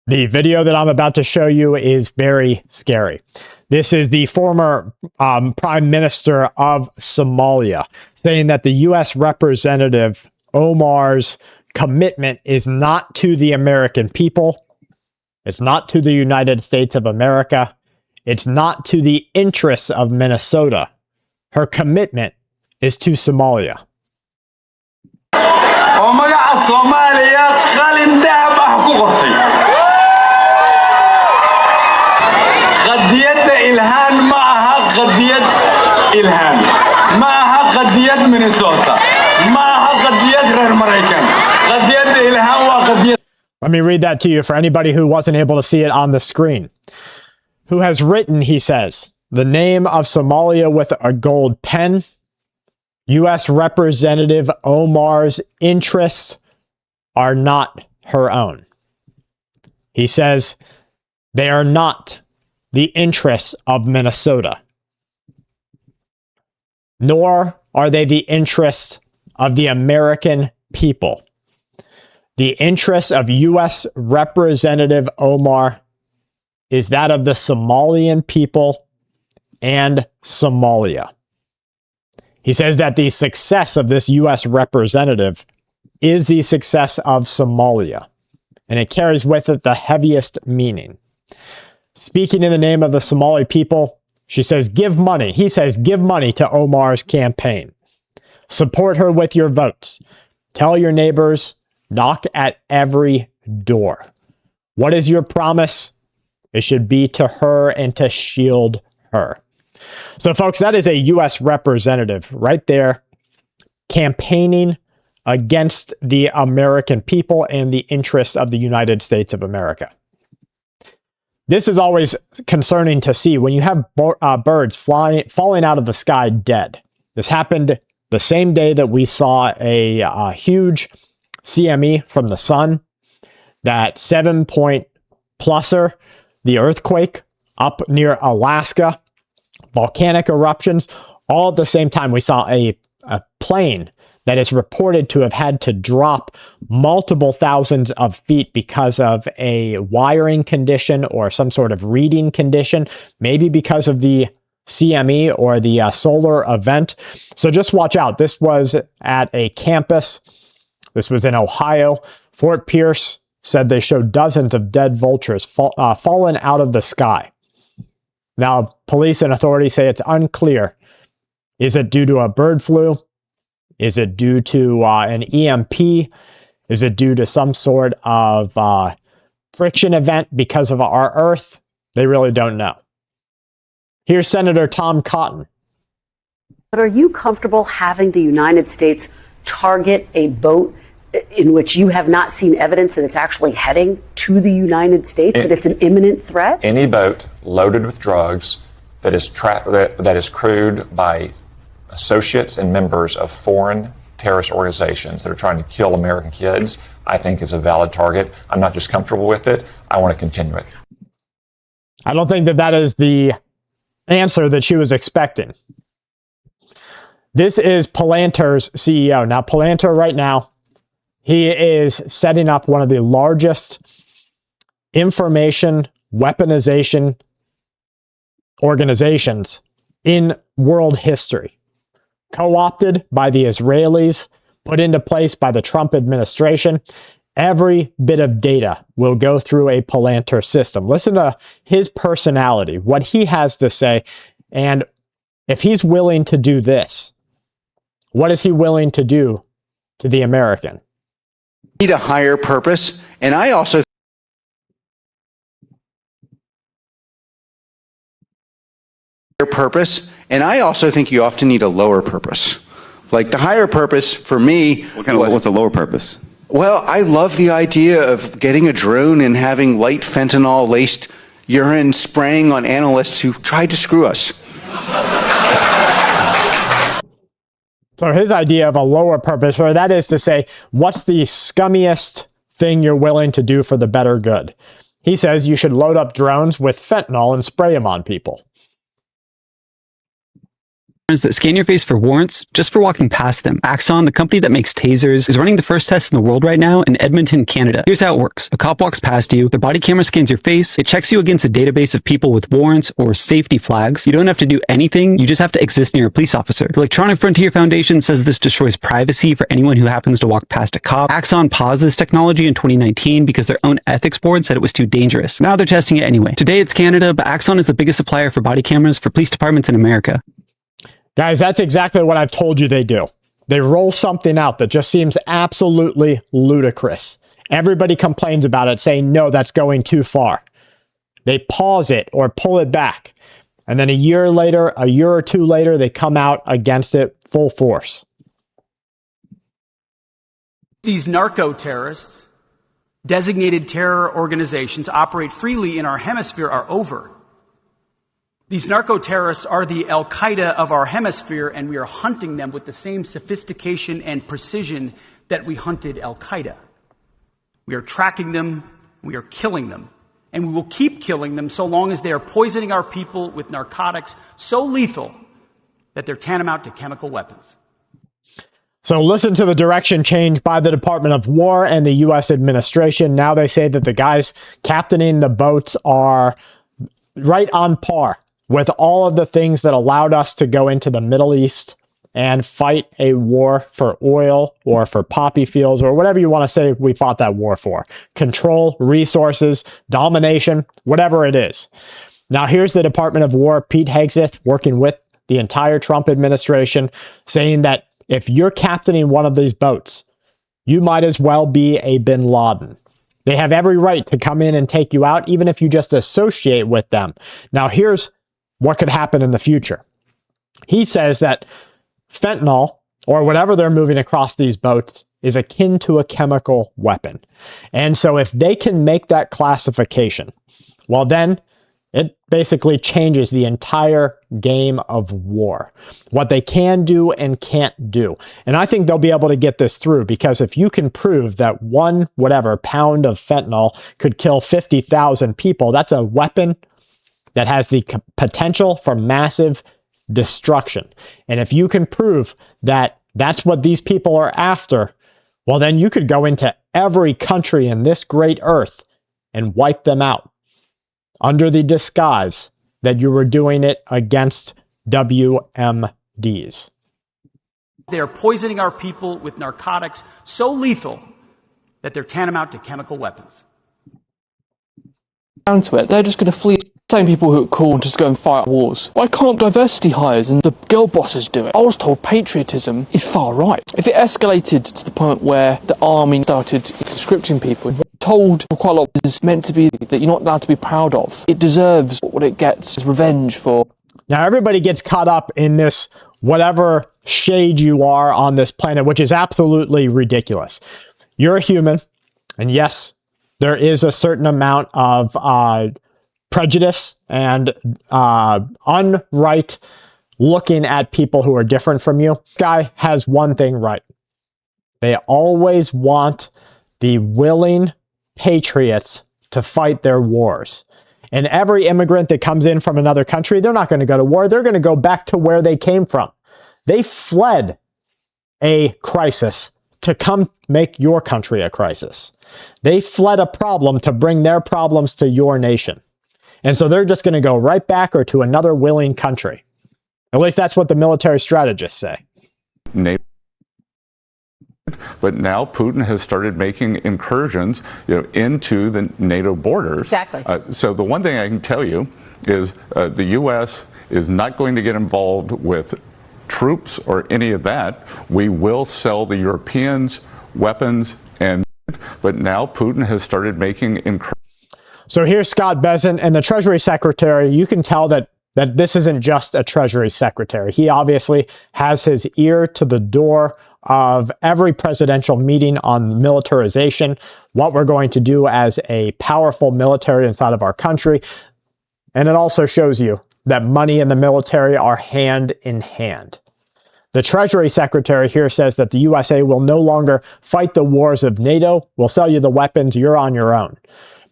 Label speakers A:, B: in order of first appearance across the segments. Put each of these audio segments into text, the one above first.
A: The video that I'm about to show you is very scary. This is the former Prime Minister of Somalia saying that the U.S. Representative Omar's commitment is not to the American people. It's not to the United States of America. It's not to the interests of Minnesota. Her commitment is to Somalia.
B: قضية إلهان معها قضية إلهان معها قضية مينيسوتا معها قضية غير مريكان قضية إلهان وقضية.
A: Let me read that to you for anybody who wasn't able to see it on the screen. Who has written, he says, the name of Somalia with a gold pen. U.S. Representative Omar's interests are not her own. He says they are not the interests of Minnesota, nor are they the interests of the American people. The interest of U.S. Representative Omar is that of the Somalian people and Somalia. He says that the success of this U.S. representative is the success of Somalia, and it carries with it the heaviest meaning. Speaking in the name of the Somali people, she says, give money. He says, give money to Omar's campaign. Support her with your votes. Tell your neighbors, knock at every door. What is your promise? It should be to her and to shield her. So, folks, that is a U.S. representative right there campaigning against the American people and the interests of the United States of America. This is always concerning to see when you have birds falling out of the sky dead. This happened the same day that we saw a huge CME from the sun, that 7-point pluser, the earthquake up near Alaska, volcanic eruptions. All at the same time, we saw a plane that is reported to have had to drop multiple thousands of feet because of a wiring condition or some sort of reading condition, maybe because of the CME or the solar event. So just watch out. This was at a campus. This was in Ohio. Fort Pierce said they showed dozens of dead vultures fallen out of the sky. Now, police and authorities say it's unclear. Is it due to a bird flu? Is it due to an EMP? Is it due to some sort of friction event because of our Earth? They really don't know. Here's Senator Tom Cotton.
C: But are you comfortable having the United States target a boat in which you have not seen evidence that it's actually heading to the United States, that it's an imminent threat?
D: Any boat loaded with drugs that is crewed by associates and members of foreign terrorist organizations that are trying to kill American kids, I think is a valid target. I'm not just comfortable with it. I want to continue it.
A: I don't think that is the answer that she was expecting. This is Palantir's CEO. Now, Palantir right now, he is setting up one of the largest information weaponization organizations in world history. Co-opted by the Israelis, put into place by the Trump administration. Every bit of data will go through a Palantir system. Listen to his personality, what he has to say, and if he's willing to do this, what is he willing to do to the American?
E: Need a higher purpose, and I also think you often need a lower purpose. Like the higher purpose for me.
F: What's a lower purpose?
E: Well, I love the idea of getting a drone and having light fentanyl laced urine spraying on analysts who tried to screw us.
A: So his idea of a lower purpose, or that is to say, what's the scummiest thing you're willing to do for the better good? He says you should load up drones with fentanyl and spray them on people.
F: that scan your face for warrants just for walking past them. Axon, the company that makes tasers, is running the first test in the world right now in Edmonton, Canada. Here's how it works. A cop walks past you, their body camera scans your face, it checks you against a database of people with warrants or safety flags. You don't have to do anything, you just have to exist near a police officer. The Electronic Frontier Foundation says this destroys privacy for anyone who happens to walk past a cop. Axon paused this technology in 2019 because their own ethics board said it was too dangerous. Now they're testing it anyway. Today it's Canada, but Axon is the biggest supplier for body cameras for police departments in America.
A: Guys, that's exactly what I've told you they do. They roll something out that just seems absolutely ludicrous. Everybody complains about it, saying, no, that's going too far. They pause it or pull it back. And then a year or two later, they come out against it full force.
G: These narco-terrorists, designated terror organizations, operate freely in our hemisphere are over. These narco-terrorists are the Al-Qaeda of our hemisphere, and we are hunting them with the same sophistication and precision that we hunted Al-Qaeda. We are tracking them, we are killing them, and we will keep killing them so long as they are poisoning our people with narcotics so lethal that they're tantamount to chemical weapons.
A: So listen to the direction change by the Department of War and the U.S. administration. Now they say that the guys captaining the boats are right on par with all of the things that allowed us to go into the Middle East and fight a war for oil or for poppy fields or whatever you want to say we fought that war for. Control, resources, domination, whatever it is. Now here's the Department of War, Pete Hegseth, working with the entire Trump administration, saying that if you're captaining one of these boats, you might as well be a bin Laden. They have every right to come in and take you out, even if you just associate with them. Now here's what could happen in the future. He says that fentanyl, or whatever they're moving across these boats, is akin to a chemical weapon. And so if they can make that classification, well then it basically changes the entire game of war. What they can do and can't do. And I think they'll be able to get this through, because if you can prove that one, pound of fentanyl could kill 50,000 people, that's a weapon that has the potential for massive destruction. And if you can prove that that's what these people are after, well, then you could go into every country in this great earth and wipe them out under the disguise that you were doing it against WMDs.
G: They are poisoning our people with narcotics so lethal that they're tantamount to chemical weapons.
H: Down to it, they're just going to flee. Same people who are cool and just go and fight wars. Why can't diversity hires and the girl bosses do it? I was told patriotism is far right. If it escalated to the point where the army started conscripting people, told quite a lot is meant to be that you're not allowed to be proud of. It deserves what it gets as revenge for.
A: Now everybody gets caught up in this whatever shade you are on this planet, which is absolutely ridiculous. You're a human, and yes, there is a certain amount of prejudice and unright looking at people who are different from you. This guy has one thing right. They always want the willing patriots to fight their wars. And every immigrant that comes in from another country, they're not going to go to war. They're going to go back to where they came from. They fled a crisis to come make your country a crisis. They fled a problem to bring their problems to your nation. And so they're just going to go right back or to another willing country. At least that's what the military strategists say.
I: But now Putin has started making incursions, into the NATO borders.
J: Exactly.
I: So the one thing I can tell you is the U.S. is not going to get involved with troops or any of that. We will sell the Europeans weapons, but now Putin has started making incursions.
A: So here's Scott Bessent and the Treasury Secretary. You can tell that this isn't just a Treasury Secretary. He obviously has his ear to the door of every presidential meeting on militarization, what we're going to do as a powerful military inside of our country. And it also shows you that money and the military are hand in hand. The Treasury Secretary here says that the USA will no longer fight the wars of NATO. We'll sell you the weapons. You're on your own.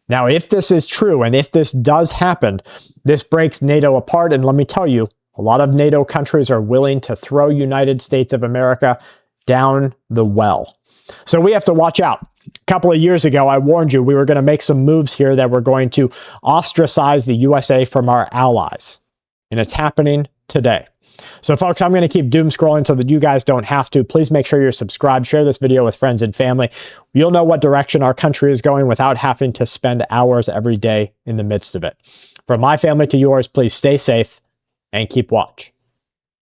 A: Now, if this is true, and if this does happen, this breaks NATO apart. And let me tell you, A lot of NATO countries are willing to throw United States of America down the well. So we have to watch out. A couple of years ago, I warned you we were going to make some moves here that were going to ostracize the USA from our allies. And it's happening today. So folks, I'm going to keep doom scrolling so that you guys don't have to. Please make sure you're subscribed. Share this video with friends and family. You'll know what direction our country is going without having to spend hours every day in the midst of it. From my family to yours, please stay safe and keep watch.